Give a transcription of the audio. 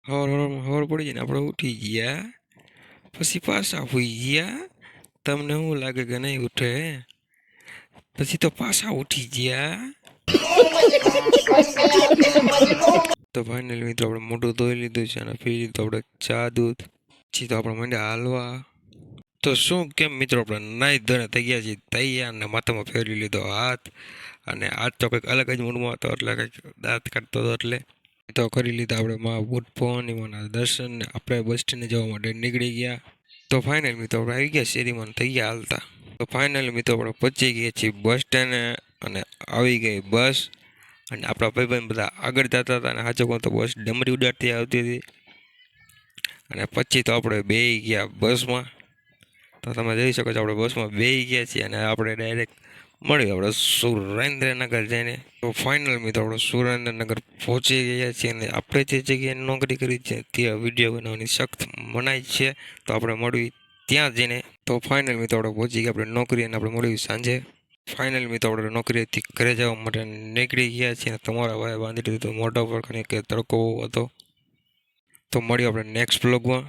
ખબર પડી જાય ને આપણે ઉઠી ગયા પછી પાછા સુઈ ગયા. તમને શું લાગે કે નહીં ઉઠે? પછી તો પાછા ઉઠી ગયા. તો ફાઇનલી મિત્રો આપણે મોઢું ધોઈ લીધું છે અને પી લીધું આપણે ચા દૂધ. પછી તો આપણે માંડ્યા હાલવા. તો શું કેમ મિત્રો આપણે નાઈ ધોઈને થઈ ગયા છીએ તૈયાર ને માથામાં ફેરવી લીધો હાથ. અને આજ તો કંઈક અલગ જ મૂડમાં હતો એટલે કંઈક દાંત કાઢતો હતો એટલે તો કરી લીધા આપણે માં બુટ પૌર્ણિમાના દર્શન ને આપણે બસ સ્ટેન્ડે જવા માટે નીકળી ગયા. તો ફાઇનલ મિત્રો આપણે આવી ગયા શેરીમાં થઈ ગયા હાલતા. તો ફાઇનલ મિત્રો આપણે પહોંચી ગયા છીએ બસ સ્ટેન્ડે અને આવી ગઈ બસ. અને આપણા ભાઈબંધ બધા આગળ જતા હતા અને સાચો કહું તો બસ ડમરી ઉડાડતી આવતી હતી. અને પછી તો આપણે બેસી ગયા બસમાં. તો તમે જોઈ શકો છો આપણે બસમાં બેસી ગયા છીએ અને આપણે ડાયરેક્ટ મળ્યું આપણે સુરેન્દ્રનગર જઈને. તો ફાઇનલ મિત્રો આપણે સુરેન્દ્રનગર પહોંચી ગયા છીએ અને આપણે જે જગ્યાએ નોકરી કરી છે ત્યાં વિડીયો બનાવવાની સખ્ત મનાઈ છે. તો આપણે મળવી ત્યાં જઈને. તો ફાઇનલ મિત્રો આપણે પહોંચી ગયા આપણે નોકરી અને આપણે મળ્યું સાંજે. ફાઇનલ મિત્રો આપણે નોકરીથી ઘરે જવા માટે નીકળી ગયા છીએ. તમારા ભાઈ બાંધી દીધું મોઢા પર કે તડકો હતો. તો મળ્યું આપણે નેક્સ્ટ બ્લોગમાં.